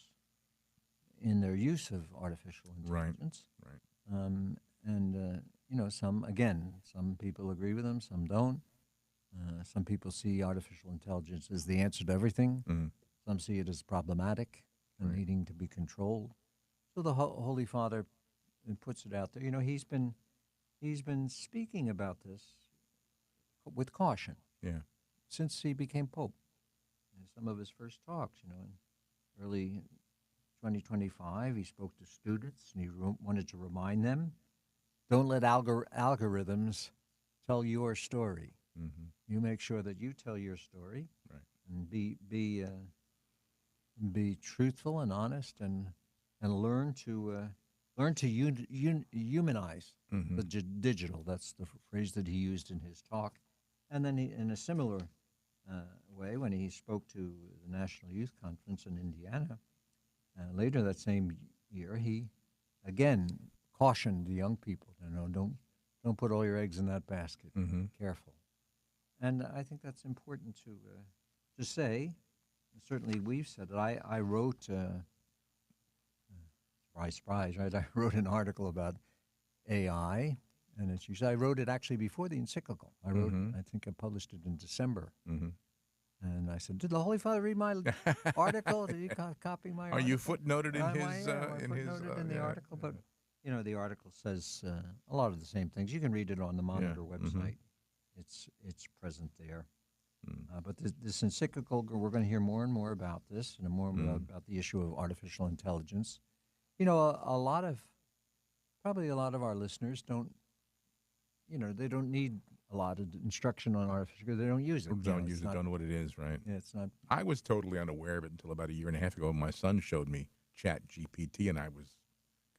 in their use of artificial Right. intelligence. Right. And some people agree with him, some don't. Some people see artificial intelligence as the answer to everything. Mm-hmm. Some see it as problematic and Right. needing to be controlled. So the Holy Father puts it out there. He's been speaking about this with caution Yeah. since he became Pope. In some of his first talks, in early 2025, he spoke to students and he wanted to remind them, don't let algorithms tell your story. Mm-hmm. You make sure that you tell your story Right. and be truthful and honest, and learn to humanize Mm-hmm. the digital. That's the phrase that he used in his talk. And then in a similar way, when he spoke to the National Youth Conference in Indiana later that same year, he again cautioned the young people, don't put all your eggs in that basket. Mm-hmm. Be careful. And I think that's important to say. Certainly, we've said it. I wrote, surprise, surprise, right? I wrote an article about AI And it's usually, I wrote it actually before the encyclical. Mm-hmm. I think I published it in December. Mm-hmm. And I said, did the Holy Father read my article? Did he copy my Are you article? footnoted in his I in his footnoted in the yeah, article, but the article says a lot of the same things. You can read it on the yeah. Monitor Mm-hmm. website. It's present there. Mm. But this encyclical, we're going to hear more and more about this, and more and more about the issue of artificial intelligence. Probably a lot of our listeners don't, they don't need a lot of instruction on artificial because they don't use it. Or don't use it, don't know what it is, right? Yeah, it's not. I was totally unaware of it until about a year and a half ago. My son showed me Chat GPT, and I was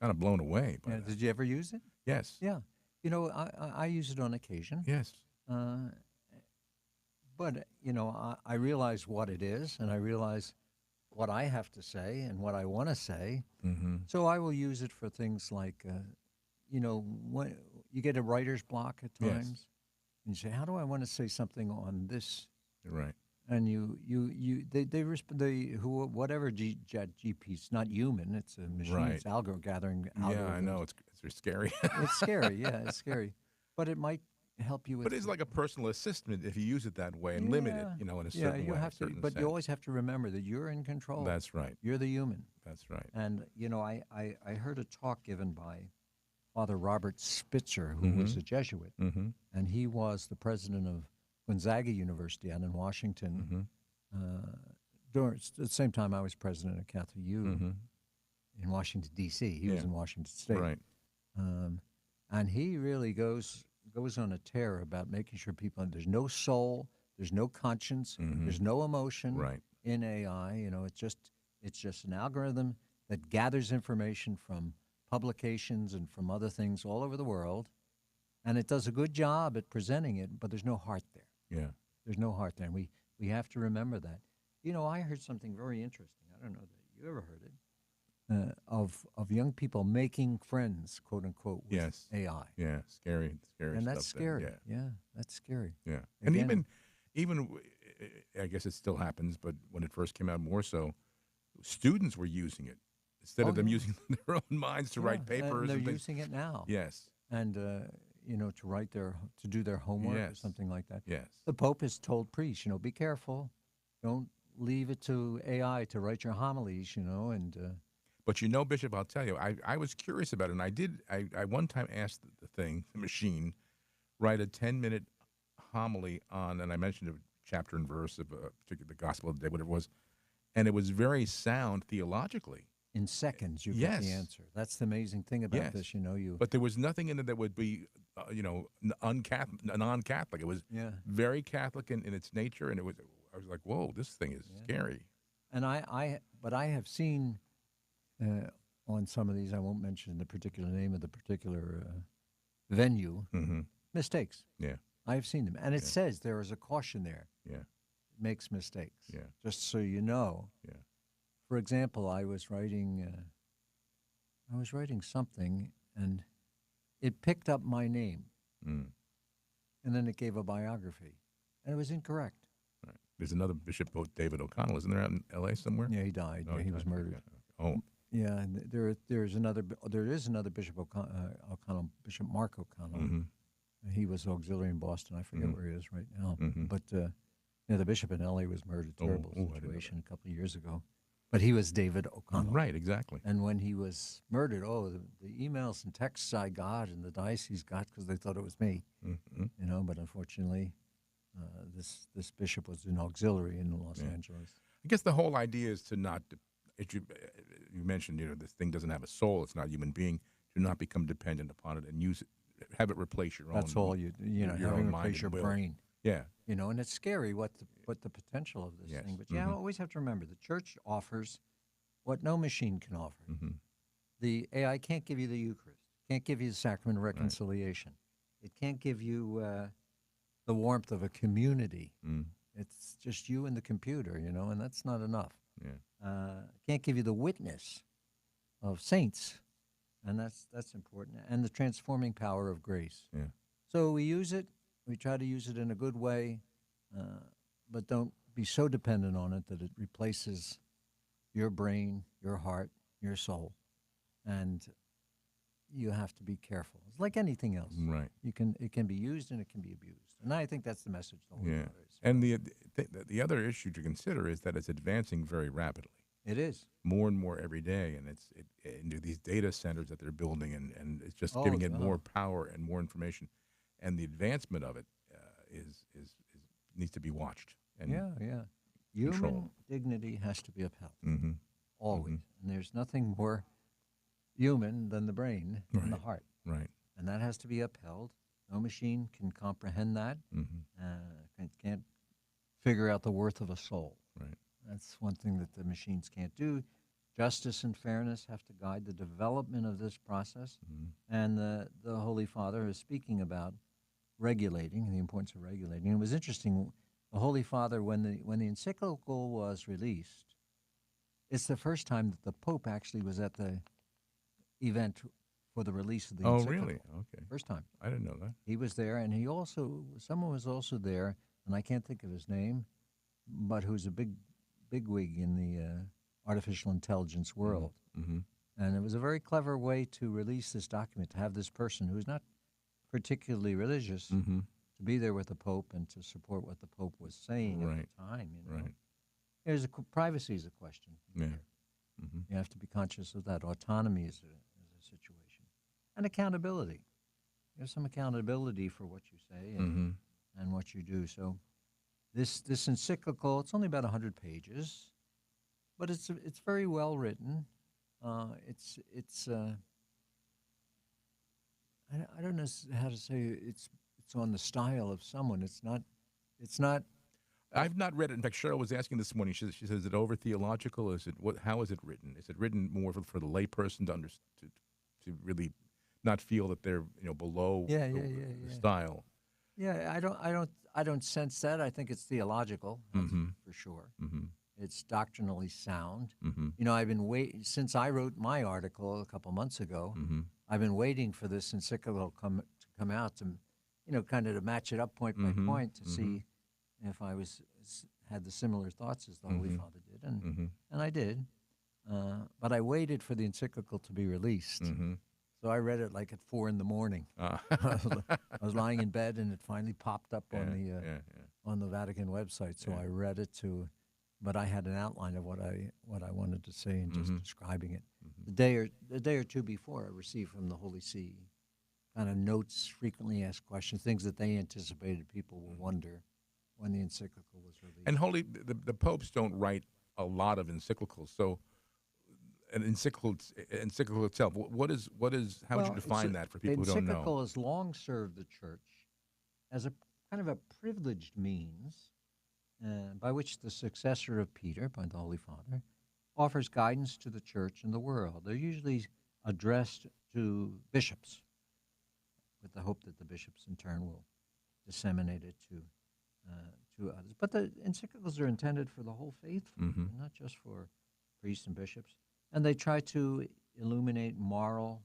kind of blown away by Yeah, that. did you ever use it? Yes. Yeah. I use it on occasion. Yes. But, I realize what it is, and I realize what I have to say and what I want to say. Mm-hmm. So I will use it for things like, when you get a writer's block at Yes. times, and you say, how do I want to say something on this? You're right. And whatever Chat GP, it's not human, it's a machine, Right. it's gathering Yeah, I algorithms. know. It's scary. It's scary, yeah, it's scary. But it might help you with. But it's like a personal assistant if you use it that way and limit it, in a certain you way. have to, but you always have to remember that you're in control. That's right. You're the human. That's right. And I heard a talk given by Father Robert Spitzer, who was a Jesuit, Mm-hmm. and he was the president of Gonzaga University out in Washington. Mm-hmm. During at the same time, I was president of Catholic U Mm-hmm. in Washington D.C. He was in Washington State, Right. and he really goes on a tear about making sure there's no soul, there's no conscience, there's no emotion Right. in AI. It's just an algorithm that gathers information from publications and from other things all over the world, and it does a good job at presenting it, but there's no heart there. Yeah. There's no heart there, and we have to remember that. I heard something very interesting. I don't know that you ever heard it, of young people making friends, quote unquote, with Yes. AI. Yeah. Scary And that's stuff there. scary. Yeah, that's scary. Yeah. And Again- even I guess it still happens, but when it first came out more so, students were using it instead of them using their own minds to write papers. And they're and things. using it now. Yes. And to do their homework or Yes. something like that. Yes. The Pope has told priests, be careful. Don't leave it to AI to write your homilies, and But Bishop, I'll tell you, I was curious about it, and I one time asked the machine, write a 10-minute homily on, and I mentioned a chapter and verse of particularly the Gospel of the day, whatever it was, and it was very sound theologically. in seconds you get the Yes. answer. That's the amazing thing about Yes. this, you. But there was nothing in it that would be, non-Catholic. It was Yeah. very Catholic in its nature, and I was like, whoa, this thing is scary. And but I have seen on some of these, I won't mention the particular name of the particular venue, Mm-hmm. mistakes. Yeah. I've seen them, and it says there is a caution there. Yeah. It makes mistakes. Yeah. Just so you know. Yeah. For example, I was writing something, and it picked up my name, Mm. and then it gave a biography, and it was incorrect. Right. There's another Bishop, David O'Connell, isn't there, out in L.A. somewhere? Yeah, he died. Oh, Yeah, he was died. murdered. Oh. Yeah, and there is another Bishop O'Connell, Bishop Mark O'Connell. Mm-hmm. He was auxiliary in Boston. I forget where he is right now. Mhm. But the bishop in L.A. was murdered. Terrible I didn't know situation a couple of years ago. But he was David O'Connell. Right, exactly. And when he was murdered, the emails and texts I got and the diocese got because they thought it was me, Mm-hmm. But unfortunately, this bishop was an auxiliary in Los Angeles. I guess the whole idea is to not, you mentioned, this thing doesn't have a soul, it's not a human being, to not become dependent upon it and use it, have it replace your own. That's all your own mind replace and your will. brain. Yeah. And it's scary what the potential of this Yes. thing. But I always have to remember the church offers what no machine can offer. Mm-hmm. The AI can't give you the Eucharist, can't give you the sacrament of reconciliation. It can't give you the warmth of a community. Mm. It's just you and the computer, and that's not enough. Yeah. Can't give you the witness of saints, and that's important, and the transforming power of grace. Yeah. So we use it. We try to use it in a good way, but don't be so dependent on it that it replaces your brain, your heart, your soul. And, you have to be careful. It's like anything else. Right. It can be used and it can be abused. And I think that's the message the Holy Yeah. Father is. And the other issue to consider is that it's advancing very rapidly, It is. more and more every day, and into these data centers that they're building, and it's just Oh, giving it more no. power and more information, and the advancement of it is needs to be watched and Yeah, yeah. controlled. Human dignity has to be upheld, Mm-hmm. always. Mm-hmm. And there's nothing more human than the brain and the Right. heart. Right. And that has to be upheld. No machine can comprehend that, Mm-hmm. can't figure out the worth of a soul. Right. That's one thing that the machines can't do. Justice and fairness have to guide the development of this process. Mm-hmm. And the Holy Father is speaking about regulating, the importance of regulating. It was interesting. The Holy Father, when the encyclical was released, it's the first time that the Pope actually was at the event for the release of the Oh, encyclical. really? Okay. First time. I didn't know that. He was there, and someone was also there, and I can't think of his name, but who's a big wig in the artificial intelligence world. Mm-hmm. And it was a very clever way to release this document, to have this person who's not particularly religious Mm-hmm. to be there with the Pope and to support what the Pope was saying at Right. the time. Right. Privacy is a question. Yeah. here. Mm-hmm. You have to be conscious of that. Autonomy is a situation, and accountability. There's some accountability for what you say Mm-hmm. and what you do. So this encyclical, it's only about 100 pages, but it's very well written. It's I don't know how to say it. It's on the style of someone. It's not. I've not read it. In fact, Cheryl was asking this morning. She says, "Is it over theological? Is it what? How is it written? Is it written more for the layperson to really not feel that they're below Yeah, the style?" Yeah, I don't sense that. I think it's theological, that's Mm-hmm. for sure. Mm-hmm. It's doctrinally sound. Mm-hmm. I've been since I wrote my article a couple months ago. Mm-hmm. I've been waiting for this encyclical to come out to, kind of to match it up point by Mm-hmm. point to Mm-hmm. see if I had the similar thoughts as the Holy Mm-hmm. Father did, and Mm-hmm. I did. But I waited for the encyclical to be released. Mm-hmm. So I read it like at 4 in the morning. I was lying in bed, and it finally popped up on yeah. on the Vatican website. So Yeah. I read it but I had an outline of what I wanted to say and just Mhm. describing it. Mhm. The day or two before, I received from the Holy See kind of notes, frequently asked questions, things that they anticipated people will wonder when the encyclical was released. And the popes don't write a lot of encyclicals, so an encyclical itself. What is how would you define that for the people who don't encyclical know? has long served the Church as a kind of a privileged means by which the successor of Peter, by the Holy Father, offers guidance to the Church and the world. They're usually addressed to bishops, with the hope that the bishops in turn will disseminate it to others. But the encyclicals are intended for the whole faithful, Mhm. not just for priests and bishops. And they try to illuminate moral,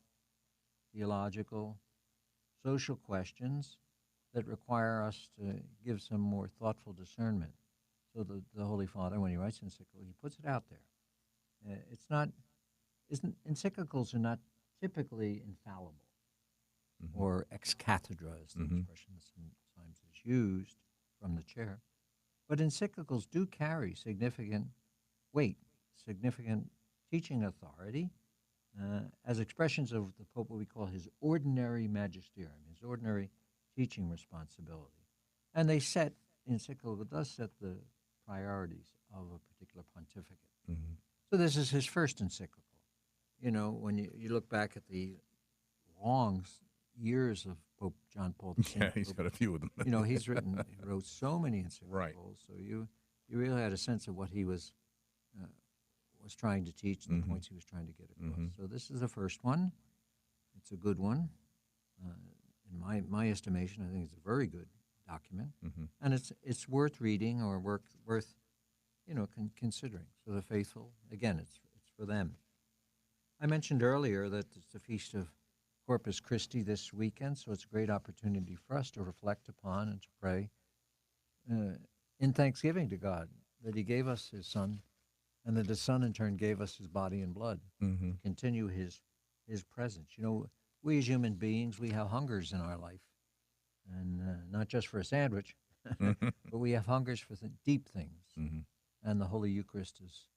theological, social questions that require us to give some more thoughtful discernment. So the Holy Father, when he writes encyclical, he puts it out there. Encyclicals are not typically infallible Mhm. or ex cathedra, is the Mhm. expression that sometimes is used from the chair. But encyclicals do carry significant weight, significant teaching authority, as expressions of the Pope, what we call his ordinary magisterium, his ordinary teaching responsibility. And encyclical does set the priorities of a particular pontificate. Mhm. So this is his first encyclical. When you look back at the long years of Pope John Paul II, Yeah, he's got a few of them. he wrote so many encyclicals. Right. So you really had a sense of what he was trying to teach and the Mhm. points he was trying to get across. Mhm. So this is the first one. It's a good one. In my estimation, I think it's a very good document, Mhm. and it's worth reading or worth considering. So the faithful, again, it's for them. I mentioned earlier that it's the feast of Corpus Christi this weekend, so it's a great opportunity for us to reflect upon and to pray in thanksgiving to God that He gave us His Son, and that His Son in turn gave us His body and blood Mhm. to continue His presence. we as human beings, we have hungers in our life, and not just for a sandwich, Mhm. but we have hungers for deep things. Mhm. And the Holy Eucharist is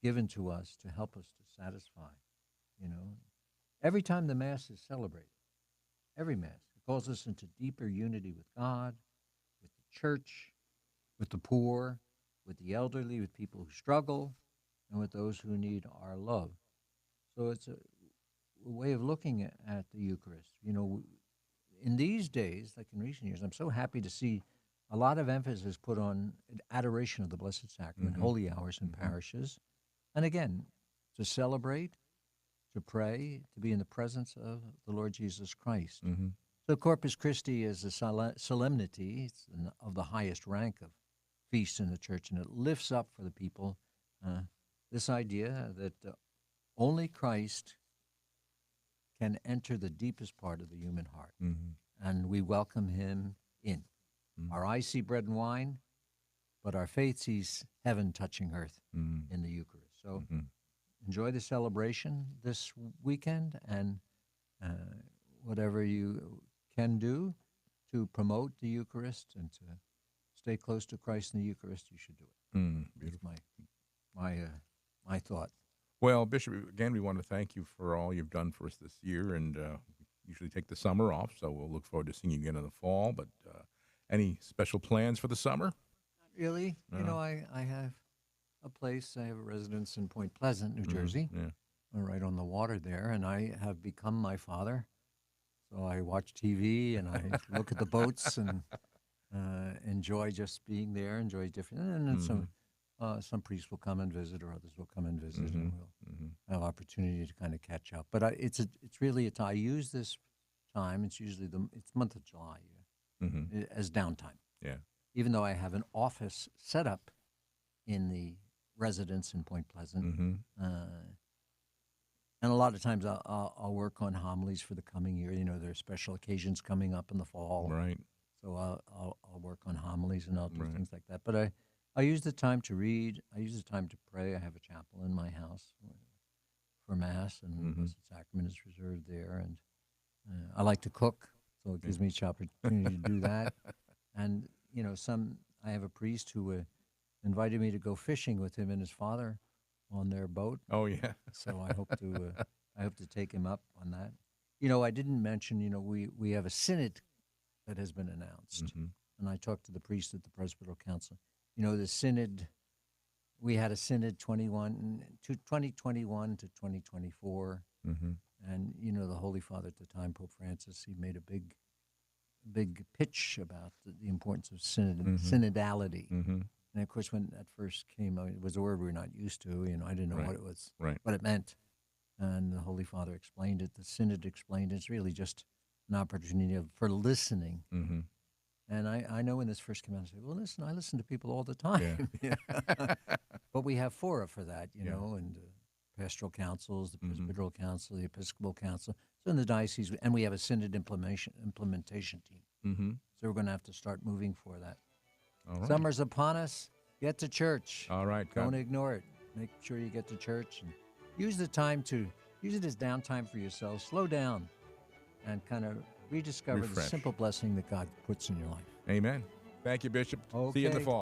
given to us to help us to satisfy. You know, every time the Mass is celebrated, every Mass, it calls us into deeper unity with God, with the Church, with the poor, with the elderly, with people who struggle, and with those who need our love. So it's a way of looking at the Eucharist. You know, in these days, like in recent years, I'm so happy to see a lot of emphasis put on adoration of the Blessed Sacrament, Mhm. holy hours in Mhm. parishes, and again, to celebrate, to pray, to be in the presence of the Lord Jesus Christ. Mhm. So Corpus Christi is a solemnity of the highest rank of feast in the church, and it lifts up for the people this idea that only Christ can enter the deepest part of the human heart, Mhm. and we welcome him in. Mhm. Our eyes see bread and wine, but our faith sees heaven touching earth Mhm. in the Eucharist. So Mhm. enjoy the celebration this weekend, and uh, whatever you can do to promote the Eucharist and to stay close to Christ in the Eucharist, you should do it. That's Beautiful. my thought. Well, Bishop, again, we want to thank you for all you've done for us this year, and we usually take the summer off, so we'll look forward to seeing you again in the fall. But any special plans for the summer? Really, No. I have a place. I have a residence in Point Pleasant, New Mhm. Jersey, Yeah. right on the water there, and I have become my father. So I watch TV and I look at the boats and enjoy just being there. Enjoy different, and then Mhm. some priests will come and visit, or others will come and visit, and Mhm. we'll Mhm. have opportunity to kind of catch up. But it's really a time. I use this time. It's usually it's month of July Mhm. as downtime. Yeah. Even though I have an office set up in the residence in Point Pleasant, Mhm. uh, and a lot of times I'll work on homilies for the coming year. You know, there's special occasions coming up in the fall, Right. so I'll work on homilies and I'll do Right. things like that. But I use the time to read. I use the time to pray. I have a chapel in my house for Mass, and the Mhm. Blessed Sacrament is reserved there. And I like to cook, so it Yeah. gives me the opportunity to do that. And I have a priest who invited me to go fishing with him and his father on their boat. Oh, yeah. So I hope to take him up on that. I didn't mention. We have a synod that has been announced, Mhm. and I talked to the priest at the Presbyteral Council. The synod. We had a synod 2021 to 2024, Mhm. and the Holy Father at the time, Pope Francis, he made a big pitch about the importance of Mhm. synodality. Mhm. And of course, when that first came out, it was a word we were not used to. I didn't know Right. what it was, Right. what it meant. And the Holy Father explained it. The Synod explained it. It's really just an opportunity for listening. Mhm. And I know when this first came out, I said, well, listen, I listen to people all the Yeah. time. But we have fora for that, Yeah. and pastoral councils, the Mhm. Presbyteral Council, the Episcopal Council. So in the diocese, and we have a Synod implementation team. Mhm. So we're going to have to start moving for that. All right. Summer's upon us. Get to church. All right. Don't God. ignore it. Make sure you get to church and use use it as downtime for yourself. Slow down and kind of rediscover the Refresh. simple blessing that God puts in your life. Amen. Thank you, Bishop. See you in the Okay. fall.